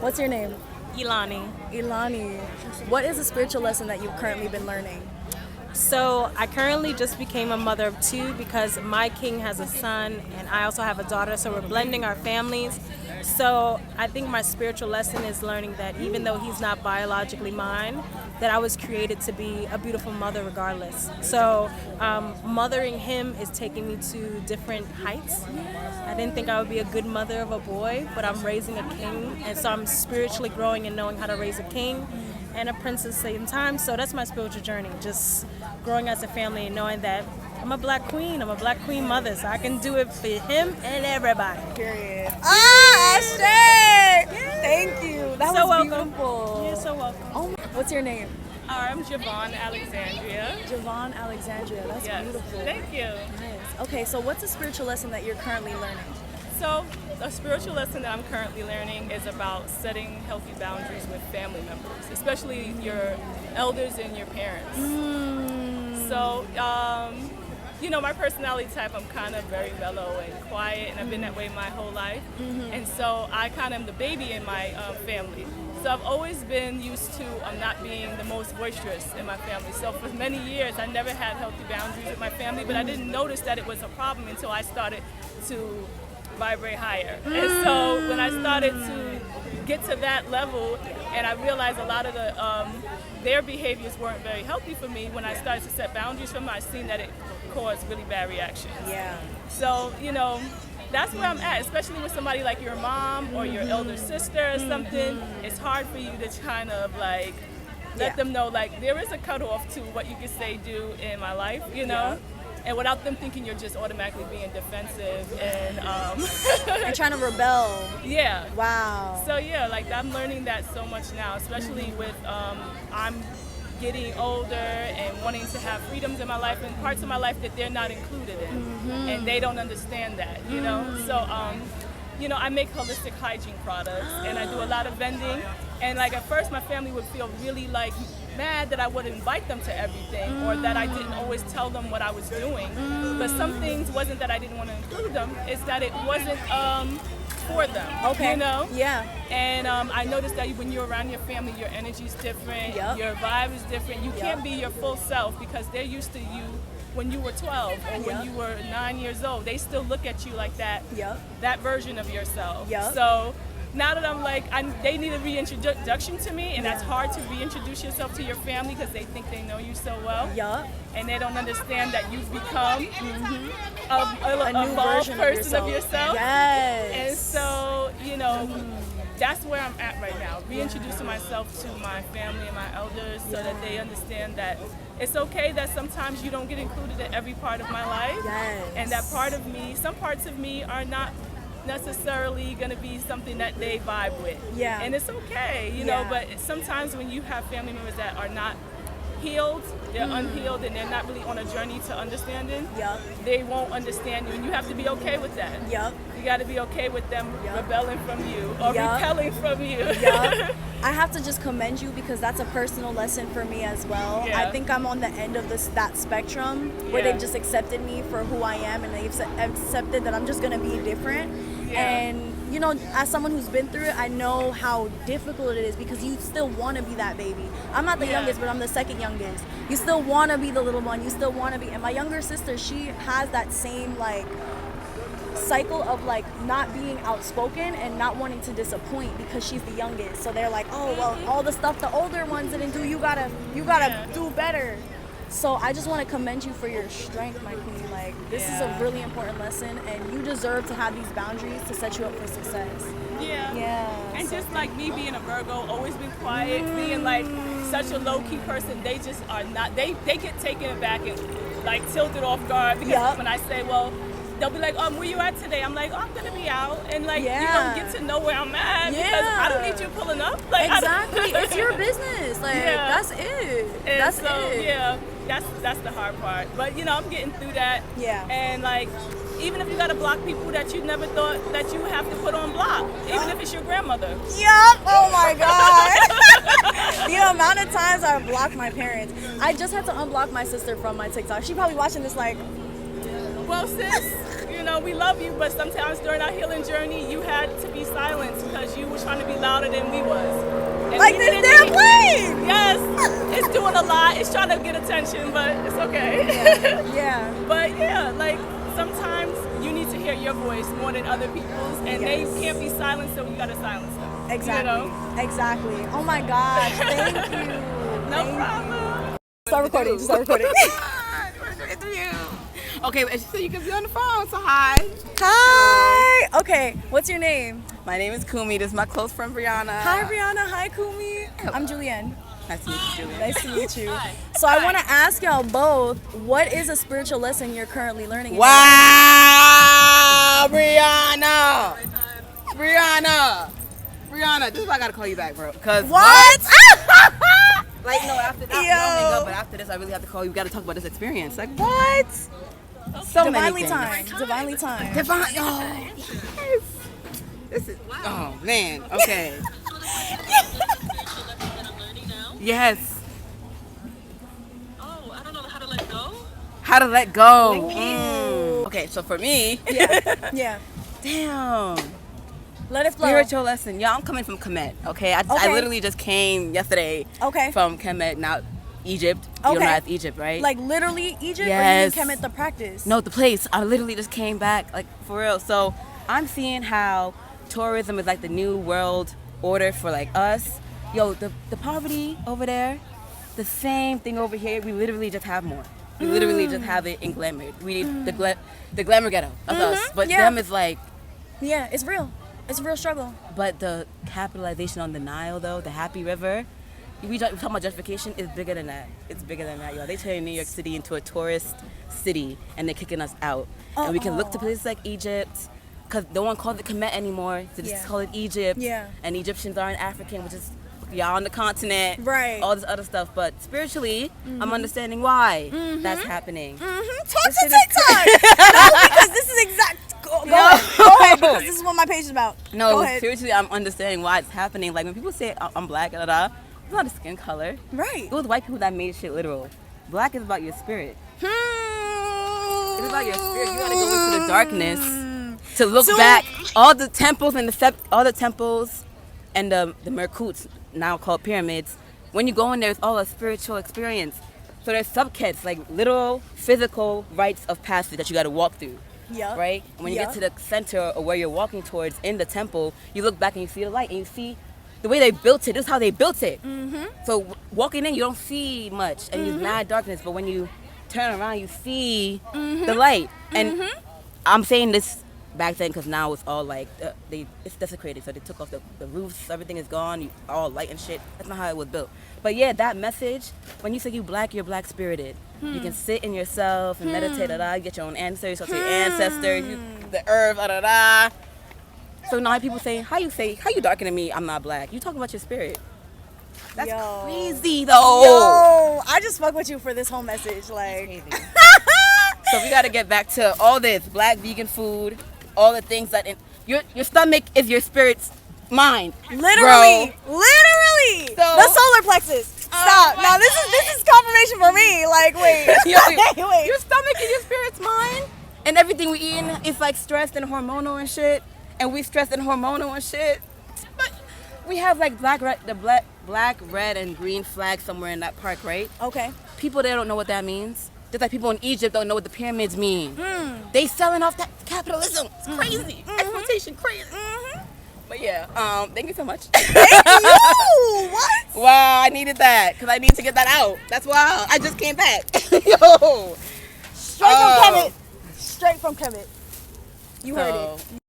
What's your name? Ilani. Ilani. What is a spiritual lesson that you've currently been learning? So I currently just became a mother of two because my king has a son and I also have a daughter, so we're blending our families. So I think my spiritual lesson is learning that even though he's not biologically mine, that I was created to be a beautiful mother regardless. So mothering him is taking me to different heights. I didn't think I would be a good mother of a boy, but I'm raising a king, and so I'm spiritually growing and knowing how to raise a king and a princess at the same time. So that's my spiritual journey, just growing as a family and knowing that I'm a black queen mother, so I can do it for him and everybody. Period. Ashe! Thank you. That So was welcome. beautiful. You're so welcome. Oh, what's your name? I'm Javon Alexandria. Javon Alexandria. That's Yes. beautiful. Thank you. Nice. Okay, so what's a spiritual lesson that you're currently learning? So a spiritual lesson that I'm currently learning is about setting healthy boundaries with family members, especially your elders and your parents. So, my personality type, I'm kind of very mellow and quiet, and I've been that way my whole life. And so I kind of am the baby in my family. So I've always been used to not being the most boisterous in my family. So for many years, I never had healthy boundaries with my family, but I didn't notice that it was a problem until I started to vibrate higher. And so when I started to get to that level, and I realized a lot of their behaviors weren't very healthy for me, when I started to set boundaries for them, I seen that it caused really bad reactions. Yeah. So, that's where I'm at, especially with somebody like your mom or your elder sister or something. It's hard for you to kind of let them know there is a cutoff to what you can say, do in my life, and without them thinking you're just automatically being defensive and And trying to rebel. yeah. Wow. So yeah, I'm learning that so much now, especially with I'm getting older and wanting to have freedoms in my life and parts of my life that they're not included in, and they don't understand that, So I make holistic hygiene products, and I do a lot of vending. And at first, my family would feel really mad that I would invite them to everything, or that I didn't always tell them what I was doing. But some things wasn't that I didn't want to include them; it's that it wasn't for them. Okay. Yeah. And I noticed that when you're around your family, your energy's different, your vibe is different. You can't be your full self because they're used to you when you were 12 or when you were 9 years old. They still look at you like that, that version of yourself. So now that I'm they need a reintroduction to me, and that's hard to reintroduce yourself to your family because they think they know you so well. And they don't understand that you've become a new evolved person of yourself. Yes. And so, that's where I'm at right now, reintroducing myself to my family and my elders so that they understand that it's okay that sometimes you don't get included in every part of my life. And that some parts of me are not necessarily going to be something that they vibe with. And it's okay, but sometimes when you have family members that are not healed, they're unhealed, and they're not really on a journey to understanding, they won't understand you, and you have to be okay with that. You got to be okay with them rebelling from you or repelling from you. I have to just commend you because that's a personal lesson for me as well. I think I'm on the end of that spectrum where they've just accepted me for who I am, and they've accepted that I'm just going to be different. And as someone who's been through it, I know how difficult it is because you still want to be that baby. I'm not the youngest, but I'm the second youngest. You still want to be the little one. You still want to be. And my younger sister, she has that same cycle of not being outspoken and not wanting to disappoint because she's the youngest. So they're like, oh well, all the stuff the older ones didn't do, you gotta do better. So I just want to commend you for your strength, my queen. This is a really important lesson, and you deserve to have these boundaries to set you up for success. And just me being a Virgo, always been quiet, being such a low-key person, they just are not, they get taken aback and tilted off guard because when I say, well, they'll be like, where you at today? I'm like, I'm gonna be out, and you don't get to know where I'm at because I don't need you pulling up. Exactly, it's your business. That's it. And that's so, it. That's the hard part. But I'm getting through that. And even if you gotta block people that you never thought that you would have to put on block, even if it's your grandmother. Oh my God. The amount of times I blocked my parents. I just had to unblock my sister from my TikTok. She probably watching this well, sis, know, we love you, but sometimes during our healing journey, you had to be silenced because you were trying to be louder than we was. And Like this damn plane! Yes, it's doing a lot. It's trying to get attention, but it's okay. Yeah. But yeah, like sometimes you need to hear your voice more than other people's, and they can't be silenced, so you gotta silence them. Exactly. You know? Exactly. Oh my gosh, thank you. No problem. Start recording. Start recording. Okay, so you can be on the phone, so hi. Hi. Okay, what's your name? My name is Kumi. This is my close friend Brianna. Hi, Brianna. Hi, Kumi. I'm Julianne. Nice to meet you, Julia. Nice to meet you. So I want to ask y'all both, what is a spiritual lesson you're currently learning? in Wow, Brianna. This is why I gotta call you back, bro. Cause What? like no, after that, we don't hang up, but after this, I really have to call you. We gotta talk about this experience. Like what? So Divinely many timed. things. Divinely timed. Divine. Oh, yes. This is. Oh man. Okay. Yes. Oh, I don't know how to let go. How to let go. Thank you. Okay, so for me, Yeah. damn. Let it flow. Spiritual lesson. Yeah, I'm coming from Kemet, okay? I literally just came yesterday from Kemet, now Egypt. You know that's Egypt, right? Like literally Egypt, Yes. or you mean Kemet the practice? No, the place. I literally just came back, like for real. So I'm seeing how tourism is like the new world order for like us. Yo, the poverty over there, the same thing over here. We literally just have more. We literally just have it in glamour. We need the glamour ghetto of us. But them is like... Yeah, it's real. It's a real struggle. But the capitalization on the Nile, though, the Happy River, we talking about gentrification, is bigger than that. It's bigger than that, yo. They turn New York City into a tourist city, and they're kicking us out. And we can look to places like Egypt, because no one calls it Kemet anymore. They just call it Egypt. Yeah. And Egyptians aren't African, which is y'all on the continent. Right. All this other stuff. But spiritually, I'm understanding why that's happening. Talk to TikTok! No, because this is exact... Go ahead, because this is what my page is about. No, Go ahead. seriously, I'm understanding why it's happening. Like when people say I'm black, it's not a skin color. Right. It was white people that made shit literal. Black is about your spirit. It's about your spirit. You gotta go into the darkness to look back. All the temples and the Merkuts, now called pyramids. When you go in there, it's all a spiritual experience. So there's subkets, like literal physical rites of passage that you gotta walk through. Yeah. Right? And when you get to the center or where you're walking towards in the temple, you look back and you see the light and you see the way they built it. This is how they built it. So walking in, you don't see much and it's mad darkness. But when you turn around, you see the light. And I'm saying this back then because now it's all like it's desecrated. So they took off the roofs, everything is gone, all light and shit. That's not how it was built. But yeah, that message, when you say you're black spirited. You can sit in yourself and meditate, you get your own answers, talk to your ancestors, the herb, So now people say, how you darker than me? I'm not black. You talking about your spirit. That's crazy though. Yo, I just fuck with you for this whole message. Like, So we gotta get back to all this black vegan food, all the things that your stomach is your spirit's mind. literally, bro. literally, So- the solar plexus. Stop. Now this is confirmation for me. Like, wait, wait. Your stomach is your spirit's mind, and everything we eat is like stressed and hormonal and shit, and we stressed and hormonal and shit. But we have like black, red, and green flag somewhere in that park, right? Okay. People there don't know what that means. Just like people in Egypt don't know what the pyramids mean. They selling off that capitalism. It's crazy. Exploitation, crazy. But yeah, thank you so much. Thank you. What? Wow, I needed that because I need to get that out. That's why I just came back. Yo. Straight from Kemet. Straight from Kemet. You heard it.